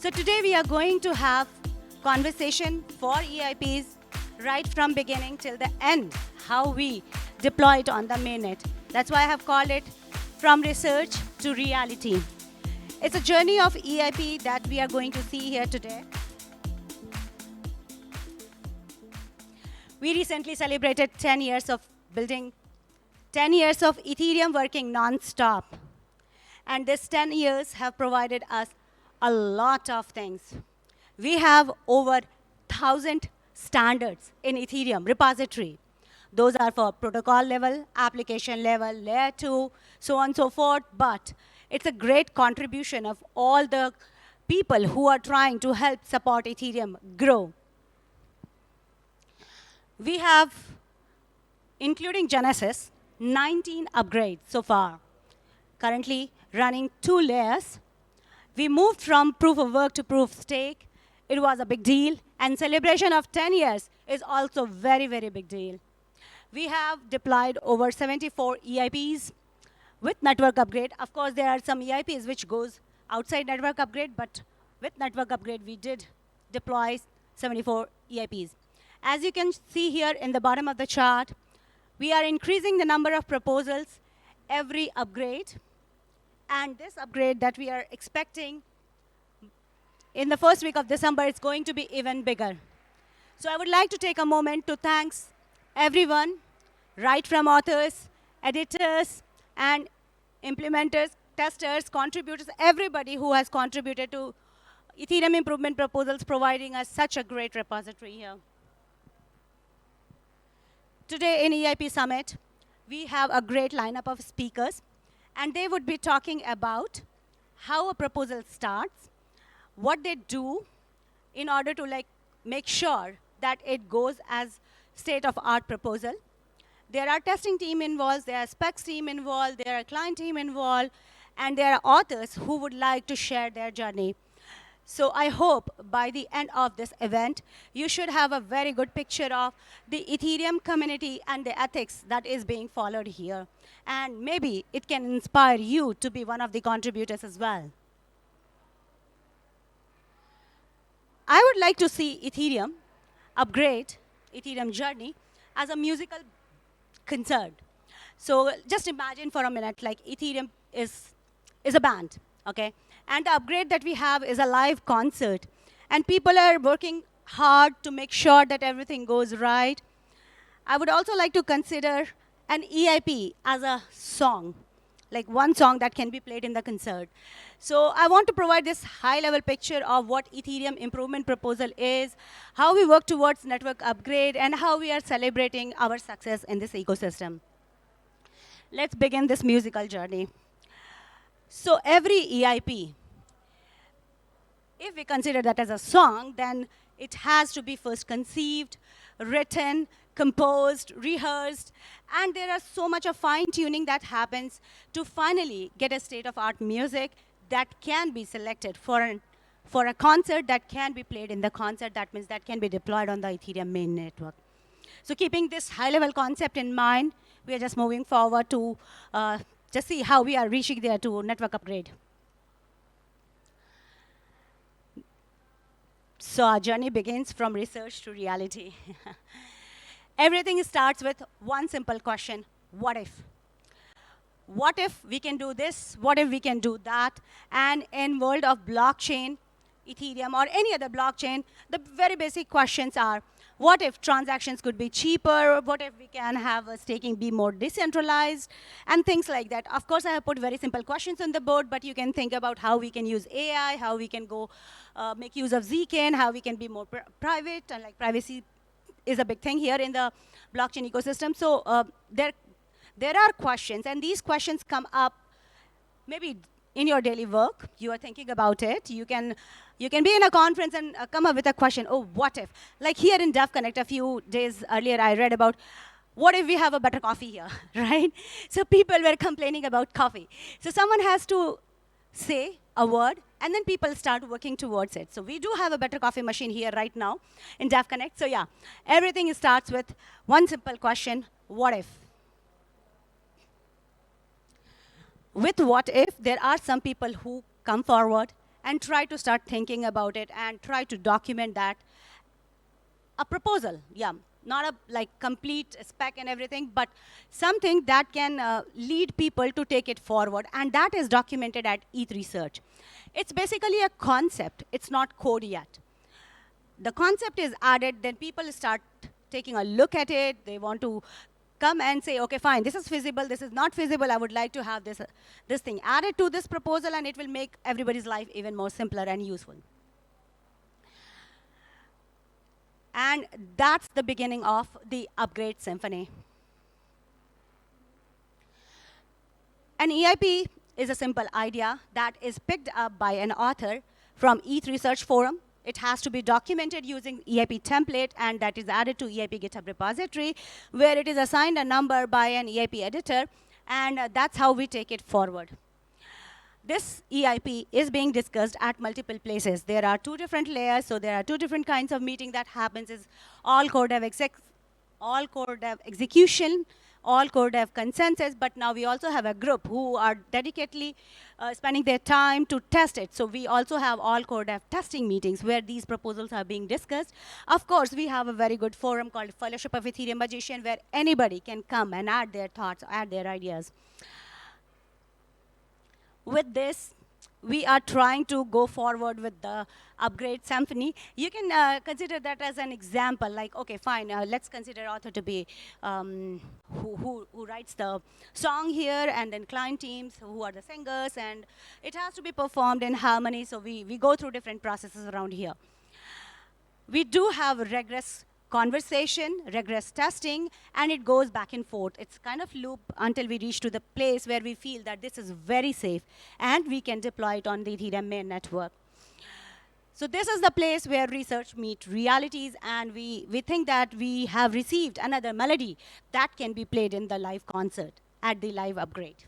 So today we are going to have conversation for EIPs right from beginning till the end, how we deploy it on the mainnet. That's why I have called it From Research to Reality. It's a journey of EIP that we are going to see here today. We recently celebrated 10 years of building, 10 years of Ethereum working non-stop. And this 10 years have provided us a lot of things. We have over 1,000 standards in Ethereum repository. Those are for protocol level, application level, layer 2, so on and so forth. But it's a great contribution of all the people who are trying to help support Ethereum grow. We have, including Genesis, 19 upgrades so far. Currently running 2 layers. We moved from proof of work to proof of stake. It was a big deal. And celebration of 10 years is also very, very big deal. We have deployed over 74 EIPs with network upgrade. Of course, there are some EIPs which goes outside network upgrade, but with network upgrade, we did deploy 74 EIPs. As you can see here in the bottom of the chart, we are increasing the number of proposals every upgrade. And this upgrade that we are expecting in the first week of December is going to be even bigger. So I would like to take a moment to thank everyone, right from authors, editors, and implementers, testers, contributors, everybody who has contributed to Ethereum Improvement Proposals, providing us such a great repository here. Today in EIP Summit, we have a great lineup of speakers, and they would be talking about how a proposal starts, what they do in order to make sure that it goes as state-of-art proposal. There are testing team involved, there are specs team involved, there are client team involved, and there are authors who would like to share their journey. So I hope by the end of this event, you should have a very good picture of the Ethereum community and the ethics that is being followed here. And maybe it can inspire you to be one of the contributors as well. I would like to see Ethereum upgrade Ethereum journey as a musical concert. So just imagine for a minute, like Ethereum is a band, okay? And the upgrade that we have is a live concert. And people are working hard to make sure that everything goes right. I would also like to consider an EIP as a song, like one song that can be played in the concert. So I want to provide this high-level picture of what Ethereum Improvement Proposal is, how we work towards network upgrade, and how we are celebrating our success in this ecosystem. Let's begin this musical journey. So every EIP, if we consider that as a song, then it has to be first conceived, written, composed, rehearsed, and there are so much of fine-tuning that happens to finally get a state-of-art music that can be selected for a concert that can be played in the concert. That means that can be deployed on the Ethereum main network. So keeping this high-level concept in mind, we are just moving forward to just see how we are reaching there to network upgrade. So our journey begins from research to reality. Everything starts with one simple question: what if? What if we can do this? What if we can do that? And in world of blockchain, Ethereum, or any other blockchain, the very basic questions are, what if transactions could be cheaper? What if we can have a staking be more decentralized? And things like that. Of course, I have put very simple questions on the board, but you can think about how we can use AI, how we can go make use of Zcash, how we can be more private, and like privacy is a big thing here in the blockchain ecosystem. So there are questions, and these questions come up maybe in your daily work. You are thinking about it. You can be in a conference and come up with a question, oh, what if? Like here in Devconnect, a few days earlier, I read about, what if we have a better coffee here, right? So people were complaining about coffee. So someone has to say a word, and then people start working towards it. So we do have a better coffee machine here right now in Devconnect. So yeah, everything starts with one simple question: what if? With what if, there are some people who come forward and try to start thinking about it and try to document that. A proposal, yeah, not a like complete spec and everything, but something that can lead people to take it forward, and that is documented at ETH Research. It's basically a concept, it's not code yet. The concept is added, then people start taking a look at it, they want to come and say, okay, fine, this is feasible, this is not feasible, I would like to have this thing added to this proposal, and it will make everybody's life even more simpler and useful. And that's the beginning of the Upgrade Symphony. An EIP is a simple idea that is picked up by an author from ETH Research Forum. It has to be documented using EIP template, and that is added to EIP GitHub repository, where it is assigned a number by an EIP editor, and that's how we take it forward. This EIP is being discussed at multiple places. There are 2 different layers, so there are 2 different kinds of meeting that happens. Is all core dev execution, all core dev consensus, but now we also have a group who are dedicatedly spending their time to test it. So we also have all core dev testing meetings where these proposals are being discussed. Of course, we have a very good forum called Fellowship of Ethereum Magician, where anybody can come and add their thoughts, add their ideas. With this, we are trying to go forward with the Upgrade Symphony. You can consider that as an example, like, okay, fine, let's consider author to be who writes the song here, and then client teams, who are the singers, and it has to be performed in harmony, so we go through different processes around here. We do have regress conversation, regress testing, and it goes back and forth. It's kind of loop until we reach to the place where we feel that this is very safe, and we can deploy it on the Ethereum main network. So this is the place where research meets realities, and we think that we have received another melody that can be played in the live concert at the live upgrade.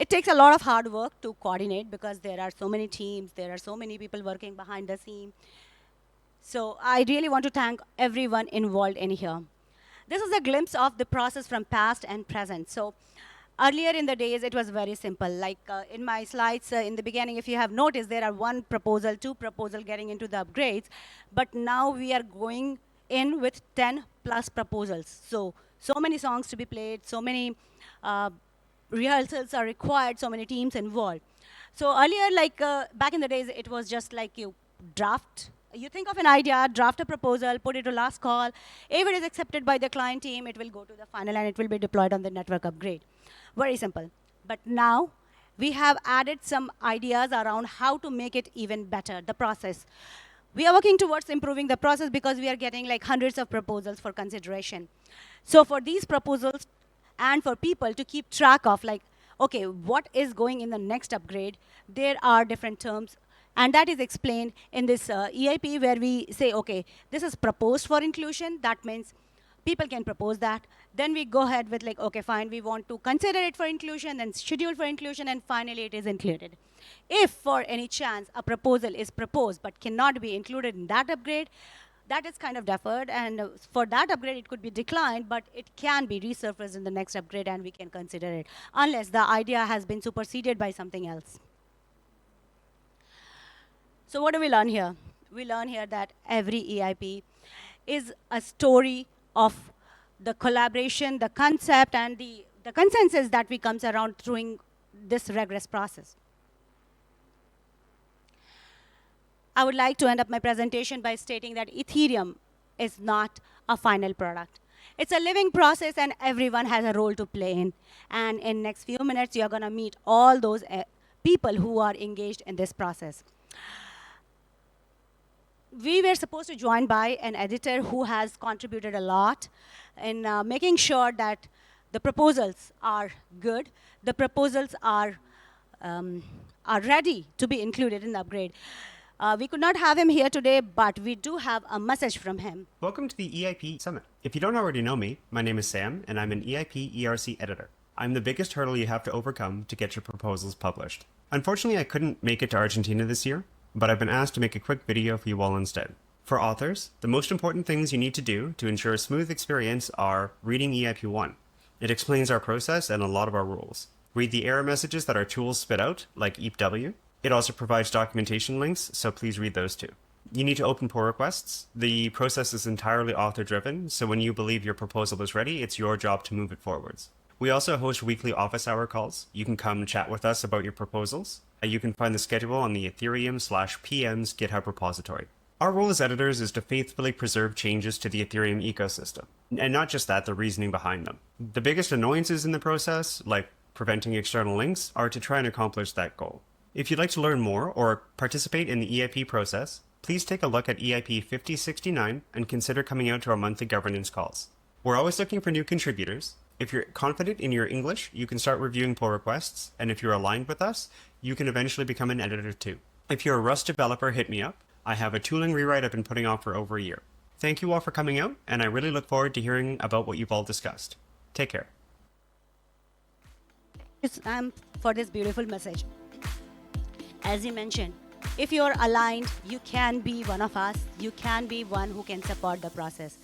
It takes a lot of hard work to coordinate because there are so many teams, there are so many people working behind the scene. So I really want to thank everyone involved in here. This is a glimpse of the process from past and present. So earlier in the days, it was very simple. Like in my slides in the beginning, if you have noticed, there are 1 proposal, 2 proposal getting into the upgrades. But now we are going in with 10 plus proposals. So many songs to be played, so many rehearsals are required, so many teams involved. So earlier, like back in the days, it was just like you draft. You think of an idea, draft a proposal, put it to last call. If it is accepted by the client team, it will go to the final, and it will be deployed on the network upgrade. Very simple. But now, we have added some ideas around how to make it even better, the process. We are working towards improving the process because we are getting like hundreds of proposals for consideration. So for these proposals, and for people to keep track of, like, okay, what is going in the next upgrade, there are different terms. And that is explained in this EIP, where we say, okay, this is proposed for inclusion. That means people can propose that. Then we go ahead with like, okay, fine, we want to consider it for inclusion, then schedule for inclusion, and finally it is included. If for any chance a proposal is proposed but cannot be included in that upgrade, that is kind of deferred. And for that upgrade, it could be declined, but it can be resurfaced in the next upgrade, and we can consider it, unless the idea has been superseded by something else. So what do we learn here? We learn here that every EIP is a story of the collaboration, the concept, and the consensus that we comes around through this regress process. I would like to end up my presentation by stating that Ethereum is not a final product. It's a living process, and everyone has a role to play in. And in next few minutes, you're going to meet all those people who are engaged in this process. We were supposed to join by an editor who has contributed a lot in making sure that the proposals are good, the proposals are ready to be included in the upgrade. We could not have him here today, but we do have a message from him. Welcome to the EIP Summit. If you don't already know me, my name is Sam, and I'm an EIP ERC editor. I'm the biggest hurdle you have to overcome to get your proposals published. Unfortunately, I couldn't make it to Argentina this year, but I've been asked to make a quick video for you all instead. For authors, the most important things you need to do to ensure a smooth experience are reading EIP 1. It explains our process and a lot of our rules. Read the error messages that our tools spit out, like EIPW. It also provides documentation links, so please read those too. You need to open pull requests. The process is entirely author-driven, so when you believe your proposal is ready, it's your job to move it forwards. We also host weekly office hour calls. You can come chat with us about your proposals. You can find the schedule on the Ethereum/PM's GitHub repository. Our role as editors is to faithfully preserve changes to the Ethereum ecosystem, and not just that, the reasoning behind them. The biggest annoyances in the process, like preventing external links, are to try and accomplish that goal. If you'd like to learn more or participate in the EIP process, please take a look at EIP 5069 and consider coming out to our monthly governance calls. We're always looking for new contributors. If you're confident in your English, you can start reviewing pull requests, and if you're aligned with us, you can eventually become an editor too. If you're a Rust developer, hit me up. I have a tooling rewrite I've been putting off for over a year. Thank you all for coming out, and I really look forward to hearing about what you've all discussed. Take care. Sam, for this beautiful message. As you mentioned, if you're aligned, you can be one of us. You can be one who can support the process.